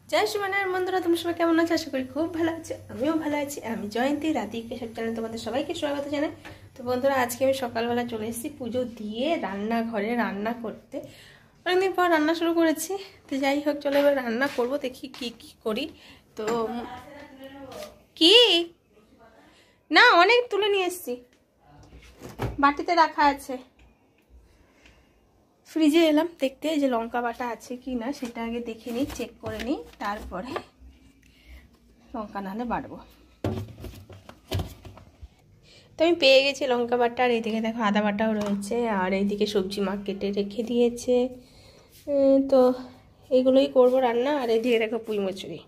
जय शिवानार बंधुरा तुम सबाई केमन आछो आशा करी खूब भालो आछो आमिও ভালো আছি। আমি জয়ন্তী রাতি কেশব চ্যানেলে তোমাদের সবাইকে স্বাগত জানাই। তো বন্ধুরা আজকে আমি সকালবেলা চলে এসেছি পুজো দিয়ে রান্নাঘরে রান্না করতে। অনেকদিন পর রান্না শুরু করেছি। তো যাই হোক চলো এবার রান্না করব, দেখি কি কি করি। তো কি না অনেক তুলে নিয়ে এসেছি, বাটিতে রাখা আছে। ফ্রিজে এলাম দেখতে যে লঙ্কা বাটা আছে কি না সেটা আগে দেখে নিই, চেক করে নিই, তারপরে লঙ্কা নাহলে বাটবো। তো আমি পেয়ে গেছি লঙ্কা বাটা, আর এইদিকে দেখো আদা বাটাও রয়েছে, আর এইদিকে সবজি মা কেটে রেখে দিয়েছে। তো এইগুলোই করব রান্না। আর এইদিকে দেখো পুঁই মুচুরি,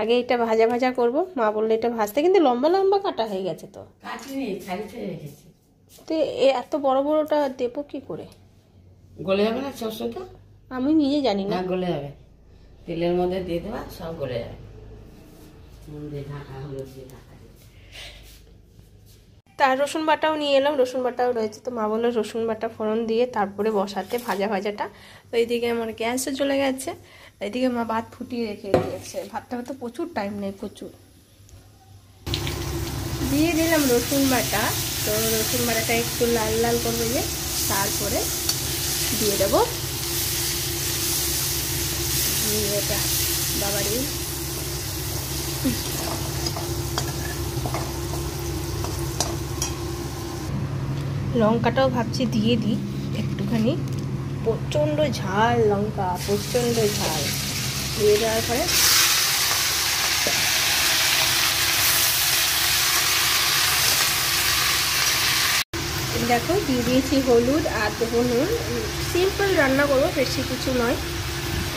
আগে এটা ভাজা ভাজা করব। মা বললো এটা ভাজতে, কিন্তু লম্বা লম্বা কাটা হয়ে গেছে। তো তো এত বড় বড়টা দেবো কি করে? গলে যাবে না সরষেটা? আমি নিজে জানি না। গলে যাবে, তেলের মধ্যে দিয়ে দেবা, সব গলে যাবে। তার রসুন বাটাও নিয়ে এলাম, রসুন বাটাও রয়েছে। তো মা বললো রসুন বাটা ফোড়ন দিয়ে তারপরে বসাতে ভাজা ভাজাটা। তো এইদিকে আমার গ্যাসও চলে গেছে, এইদিকে মা ভাত ফুটিয়ে রেখে দিয়েছে। ভাতটা তো প্রচুর টাইম নেই, প্রচুর। দিয়ে দিলাম রসুন বাটা। তো রসুন বাটাটা একটু লাল লাল করবে, যে তারপরে দিয়ে দেবো এটা বাবারি লঙ্কাটাও ভাবছি দিয়ে দিই একটুখানি। প্রচণ্ড ঝাল লঙ্কা, প্রচণ্ড ঝাল। দিয়ে দেওয়ার পরে দেখো দিয়ে দিয়েছি হলুদ আর দেবো নুন। সিম্পল রান্না করবো, বেশি কিছু নয়,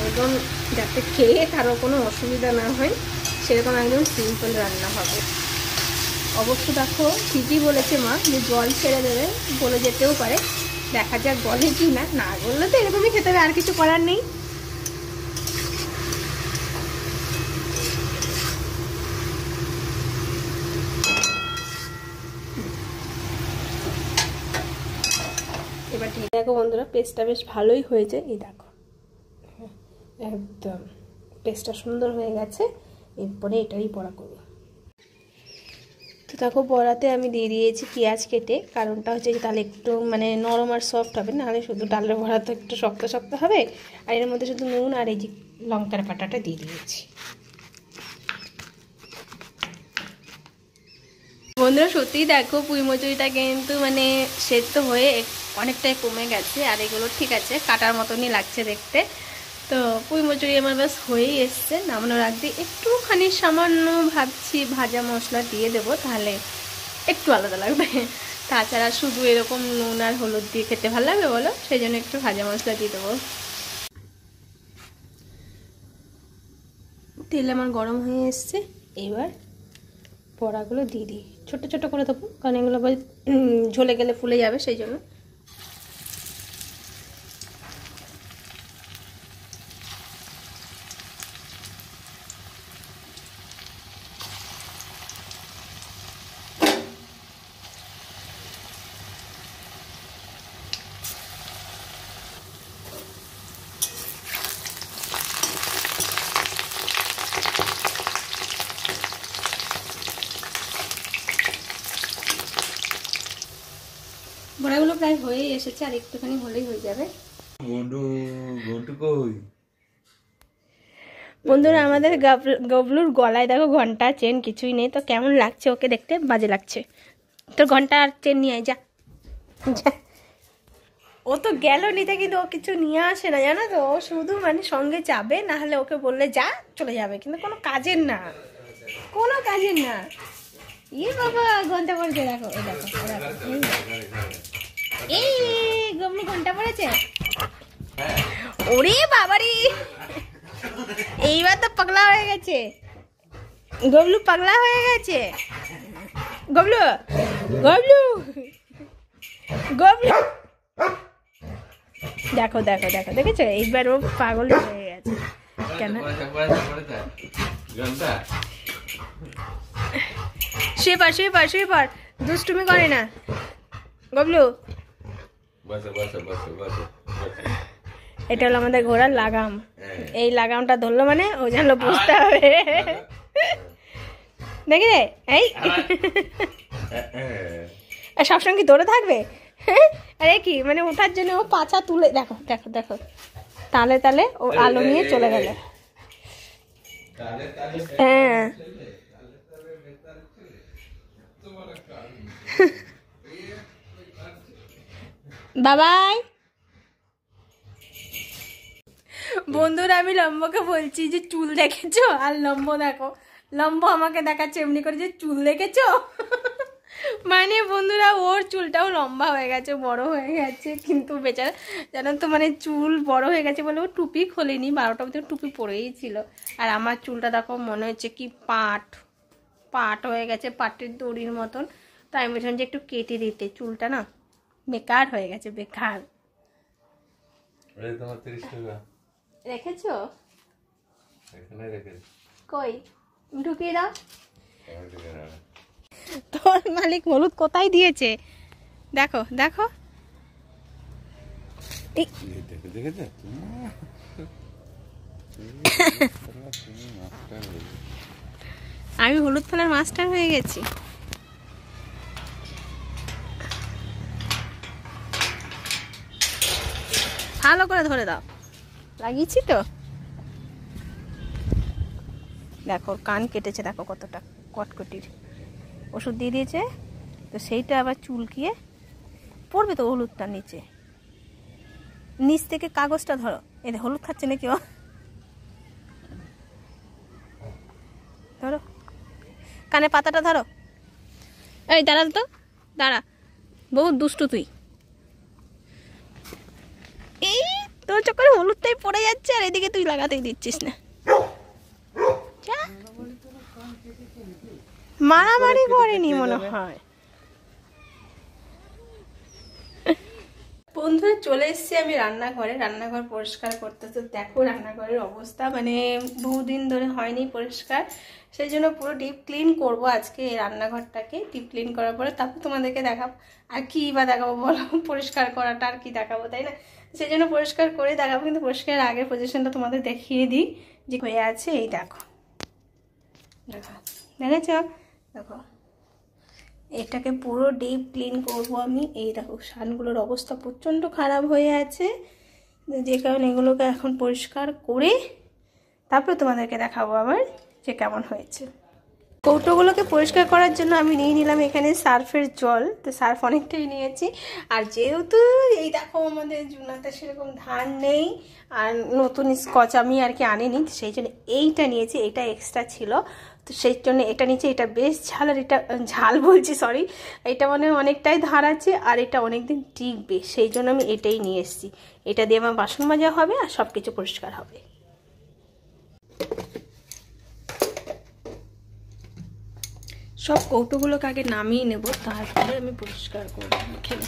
একদম যাতে খেয়ে কারো কোনো অসুবিধা না হয় সেরকম একদম সিম্পল রান্না হবে। অবশ্য দেখো ঠিকই বলেছে মা যে জল ছেড়ে দেবে, বলে যেতেও পারে, দেখা যাক বলে কি না। না বললে তো এরকমই খেতে হবে, আর কিছু করার নেই। এবার ঠিক দেখো বন্ধুরা, পেস্টটা বেশ ভালোই হয়েছে। এই দেখো একদম পেস্টটা সুন্দর হয়ে গেছে। এরপরে এটাই বড়া করব। তো দেখো বড়াতে আমি দিয়ে দিয়েছি পেঁয়াজ কেটে, কারণটা হচ্ছে যে তাহলে একটু মানে নরম আর সফট হবে, নাহলে শুধু ডালের বড়া তো একটু শক্ত শক্ত হবে। আর এর মধ্যে শুধু নুন আর এই যে লঙ্কার বাটাটা দিয়ে দিয়েছি। বন্ধুরা সত্যিই দেখো পুঁই মুচুরিটা কিন্তু মানে সেদ্ধ হয়ে অনেকটাই কমে গেছে, আর এগুলো ঠিক আছে, কাটার মতনই লাগছে দেখতে। তো পুঁই মুচুরি আমার ব্যাস হয়েই এসছে। নামানোর আগে একটুখানি সামান্য ভাবছি ভাজা মশলা দিয়ে দেবো, তাহলে একটু আলাদা লাগবে। তাছাড়া শুধু এরকম নুন আর হলুদ দিয়ে খেতে ভালো লাগবে বলো, সেই জন্য একটু ভাজা মশলা দিয়ে দেবো। তেল আমার গরম হয়ে এসছে, এবার বড়াগুলো দিয়ে দিই। ছোট ছোট করে দেবো, কারণ এগুলো আবার ঝলে গেলে ফুলে যাবে, সেই জন্য। বড়াগুলো প্রায় হয়ে এসেছে, আর একটুখানি হলেই হয়ে যাবে। বন্ধুরা আমাদের গবলুর গলায় দেখো ঘন্টা চেন কিছুই নেই। তো কেমন লাগছে ওকে দেখতে? বাজে লাগছে। তোর ঘন্টা আর চেন নিয়ে আয়, যা। ও তো গেল নিতে, কিন্তু ও কিছু নিয়ে আসে না, জানো তো। ও শুধু মানে সঙ্গে যাবে, না হলে ওকে বললে যা চলে যাবে, কিন্তু কোনো কাজের না, কোনো কাজের না। ইয়ে বাবা ঘন্টা পড়েছে, দেখো দেখো এই গবলু ঘন্টা পড়েছে। ওরে বাবারি, এইবার তো পাগলা হয়ে গেছে গবলু, পাগলা হয়ে গেছে গবলু, গবলু, গবলু। দেখো দেখো দেখো, দেখেছো? এইবার ও পাগল হয়ে গেছে। কেন শুয়ে পর, দুষ্টুমি করে না গবলু। এটা হলো আমাদের ঘোড়ার লাগাম। এই লাগামটা ধরলো মানে ও জানলো বুঝতে হবে। দেখি রে এই সবসময় কি ধরে থাকবে? আরে কি মানে ওঠার জন্য ও পাছা তুলে দেখো দেখো দেখো তালে তালে ও আলো নিয়ে চলে গেল। হ্যাঁ বাবাই। বন্ধুরা আমি লম্বকে বলছি যে চুল দেখেছো, আর লম্ব দেখো, লম্ব আমাকে দেখাচ্ছে এমনি করে যে চুল দেখেছো। মানে বন্ধুরা ওর চুলটাও লম্বা হয়ে গেছে, বড় হয়ে গেছে, কিন্তু বেচারা জানো তো মানে চুল বড় হয়ে গেছে বলে ও টুপি খোলেনি, 12টা অবধি টুপি পরেই ছিল। আর আমার চুলটা দেখো মনে হচ্ছে কি পাট পাট হয়ে গেছে, পাটের দড়ির মতন। তাই আমি বলছিলাম যে একটু কেটে দিতে, চুলটা না বেকার হয়ে গেছে, বেকার। রেখেছো কই ঢুকিয়ে দাও। তোর মালিক হলুদ কোথায় দিয়েছে দেখো দেখো। আমি হলুদ ফেলার মাস্টার হয়ে গেছি। ভালো করে ধরে দাও, লাগিয়েছি তো। দেখো কান কেটেছে, দেখো কতটা কটকটির ওষুধ দিয়ে দিয়েছে, তো সেইটা আবার চুলকিয়ে পড়বে তো হলুদটা নিচে। নিচ থেকে কাগজটা ধরো, এই হলুদ খাচ্ছে নাকি ও, ধরো কানে পাতাটা ধরো। এই দাঁড়া তো দাঁড়া, বহুত দুষ্টু তুই। এই তোর চক্করে হলুদটাই পড়ে যাচ্ছে আর এদিকে তুই লাগাতেই দিচ্ছিস না। মারামারি করেনি মনে হয়। বন্ধুরা চলে এসেছি আমি রান্নাঘরে, রান্নাঘর পরিষ্কার করতে। তো দেখো রান্নাঘরের অবস্থা, মানে বহুদিন ধরে হয়নি পরিষ্কার, সেই জন্য পুরো ডিপ ক্লিন করব আজকে এই রান্নাঘরটাকে। ডিপ ক্লিন করার পরে তারপর তোমাদেরকে দেখাবো। আর কি বা দেখাবো বলো, পরিষ্কার করাটা আর কি দেখাবো, তাই না? সেই জন্য পরিষ্কার করে দেখাবো, কিন্তু পরিষ্কারের আগের পজিশনটা তোমাদের দেখিয়ে দিই যে হয়ে আছে। এই দেখো দেখো দেখেছ, দেখো এটাকে পুরো ডিপ ক্লিন করব আমি। এই দেখো শানগুলোর অবস্থা প্রচণ্ড খারাপ হয়ে আছে, যে কারণে এগুলোকে এখন পরিষ্কার করে তারপরে তোমাদেরকে দেখাবো আবার যে কেমন হয়েছে। কৌটোগুলোকে পরিষ্কার করার জন্য আমি নিয়ে নিলাম এখানে সার্ফের জল। তো সার্ফ অনেকটাই নিয়েছি, আর যেহেতু এই দেখো আমাদের জুনাতে সেরকম ধান নেই আর নতুন স্কচ আমি আর কি আনিনি, সেই জন্য এইটা নিয়েছি, এটা এক্সট্রা ছিল, তো সেই জন্য এটা নিচে। এটা বেশ ঝাল, আর এটা ঝাল বলছি সরি, এটা মানে অনেকটাই ধার আছে আর এটা অনেকদিন টিকবে, সেই জন্য আমি এটাই নিয়ে এসেছি। এটা দিয়ে আমার বাসন মাজা হবে আর সব কিছু পরিষ্কার হবে। সব কৌটোগুলোকে আগে নামিয়ে নেব, তারপরে আমি পরিষ্কার করবো এখানে।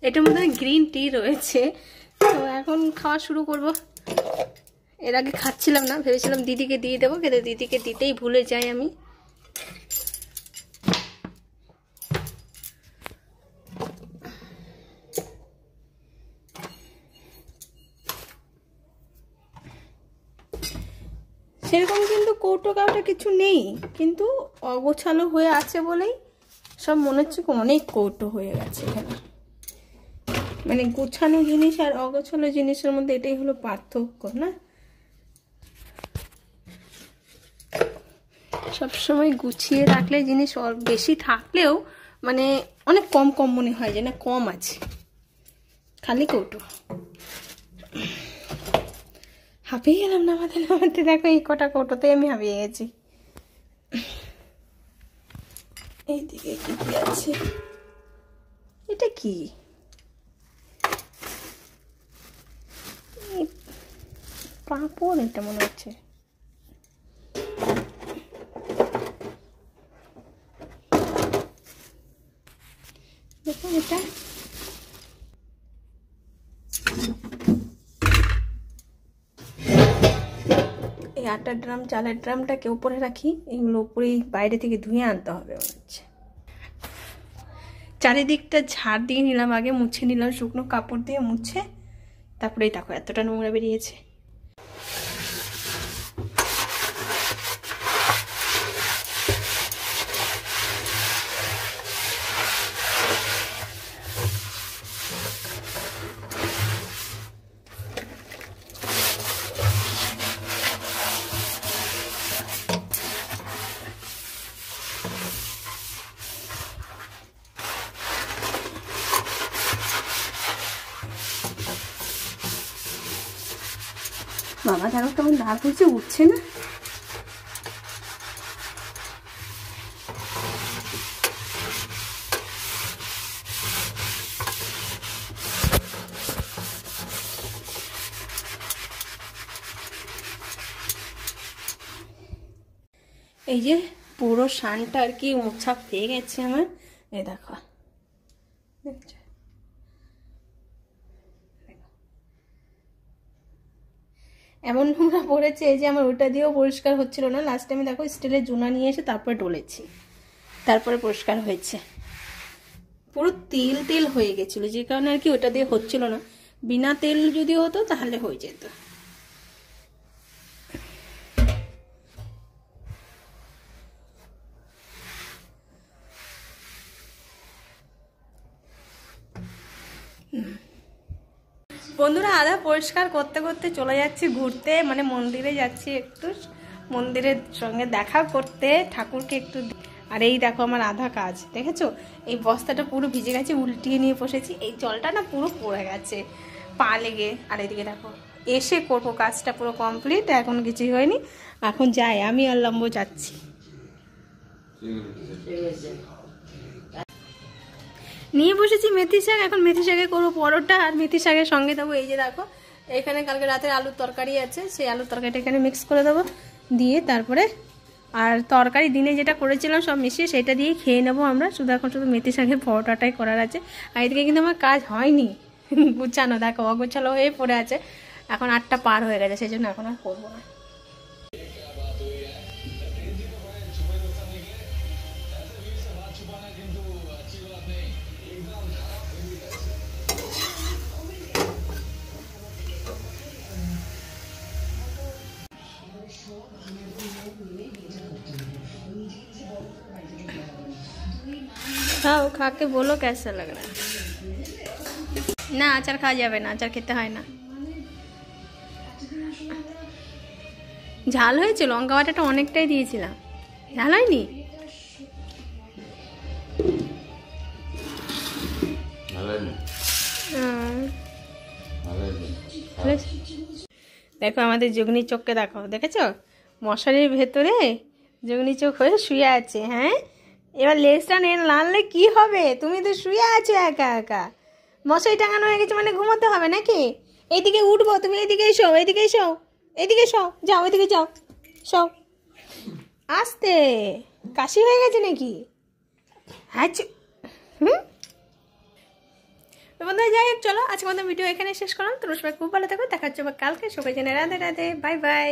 এটার মধ্যে গ্রিন টি রয়েছে, তো এখন খাওয়া শুরু করব। এর আগে খাচ্ছিলাম না, ভেবেছিলাম দিদিকে দিয়ে দেবো, কিন্তু দিদিকে দিতেই ভুলে যাই আমি। সেরকম কিন্তু কৌটো কাউটা কিছু নেই, কিন্তু অগোছালো হয়ে আছে বলেই সব মনে হচ্ছে অনেক কৌটো হয়ে গেছে এখানে। মানে গোছানো জিনিস আর অগোছালো জিনিসের মধ্যে এটাই হলো পার্থক্য, না? সবসময় গুছিয়ে রাখলে জিনিস বেশি থাকলেও মানে অনেক কম কম মনে হয় যে না কম আছে, খালি কৌটো হাঁপিয়ে গেলাম নামাতে নামাতে। দেখো এই কটা কৌটোতে আমি হাঁপিয়ে গেছি। এইদিকে কি কি আছে, এটা কি? পাঁপড় এটা মনে হচ্ছে। দেখো এটা এই আটার ড্রাম, চালের ড্রামটাকে উপরে রাখি, এগুলো উপরে বাইরে থেকে ধুয়ে আনতে হবে মনে হচ্ছে। চারিদিকটা ঝাড় দিয়ে নিলাম, আগে মুছে নিলাম শুকনো কাপড় দিয়ে মুছে, তারপরে দেখো এতটা নোংরা বেরিয়েছে। বাবা দেখো কেমন দাগ হয়েছে, উঠছে না। এই যে পুরো শানটা আর কি মোছা পেয়ে গেছে আমার। এই দেখো দেখছো, এমন নোংরা পড়েছে এই যে আমার ওটা দিয়েও পরিষ্কার হচ্ছিল না। লাস্টে আমি দেখো স্টিলের জুনা নিয়ে এসে তারপরে ডলেছি, তারপরে পরিষ্কার হয়েছে। পুরো তেল তেল হয়ে গেছিল, যে কারণে আর কি ওটা দিয়ে হচ্ছিল না। বিনা তেল যদি হতো তাহলে হয়ে যেত। বন্ধুরা আধা পরিষ্কার করতে করতে চলে যাচ্ছি ঘুরতে, মানে মন্দিরে যাচ্ছি একটু, মন্দিরের সঙ্গে দেখা করতে, ঠাকুরকে একটু। আর এই দেখো আমার আধা কাজ দেখেছো, এই বস্তাটা পুরো ভিজে গেছে, উল্টিয়ে নিয়ে বসেছি। এই জলটা না পুরো পড়ে গেছে পা লেগে। আর এদিকে দেখো এসে করবো কাজটা পুরো কমপ্লিট, এখন কিছুই হয়নি। এখন যাই, আমি আর লম্বো যাচ্ছি। নিয়ে বসেছি মেথি শাক, এখন মেথি শাকে করবো পরোটা, আর মেথি শাকের সঙ্গে দেবো এই যে দেখো এখানে কালকে রাতের আলুর তরকারি আছে, সেই আলুর তরকারিটা এখানে মিক্স করে দেবো, দিয়ে তারপরে আর তরকারি দিনে যেটা করেছিলাম সব মিশিয়ে সেটা দিয়ে খেয়ে নেবো আমরা। শুধু মেথি শাকের পরোটাটাই করার আছে। আর এদিকে কিন্তু আমার কাজ হয়নি গুছানো, দেখো অগোছালো হয়ে পড়ে আছে। এখন 8টা পার হয়ে গেছে, সেই জন্য এখন আর করবো না। खाओ, खा के बोलो कैसा लग रहा है। ना আচার খাওয়া যাবে না, আচার খেতে হয় না। ঝাল হয়েছে, লঙ্কা বাটাটা অনেকটাই দিয়েছিলাম, ঝাল হয়নি। দেখো আমাদের যোগনী চোখকে দেখো, দেখেছো মশারির ভেতরে যোগনী চোখ হয়ে শুয়ে আছে। হ্যাঁ এবার লেজটা নাড়লে কি হবে, তুমি তো শুয়ে আছো একা একা। মশারি টাঙানো হয়ে গেছে মানে ঘুমোতে হবে নাকি? এইদিকে উঠবো, তুমি এইদিকে এসো, এইদিকে এসো, এইদিকে এসো, যাও ওইদিকে যাও, সব আস্তে। কাশি হয়ে গেছে নাকি? হ্যাঁ বন্ধুরা যাই হোক, চলো আজকে আমাদের ভিডিও এখানে শেষ করলাম। তোমরা সবাই খুব ভালো থাকো, দেখা হচ্ছে কালকে। সবাই জানে রাধে রাধে, বাই বাই।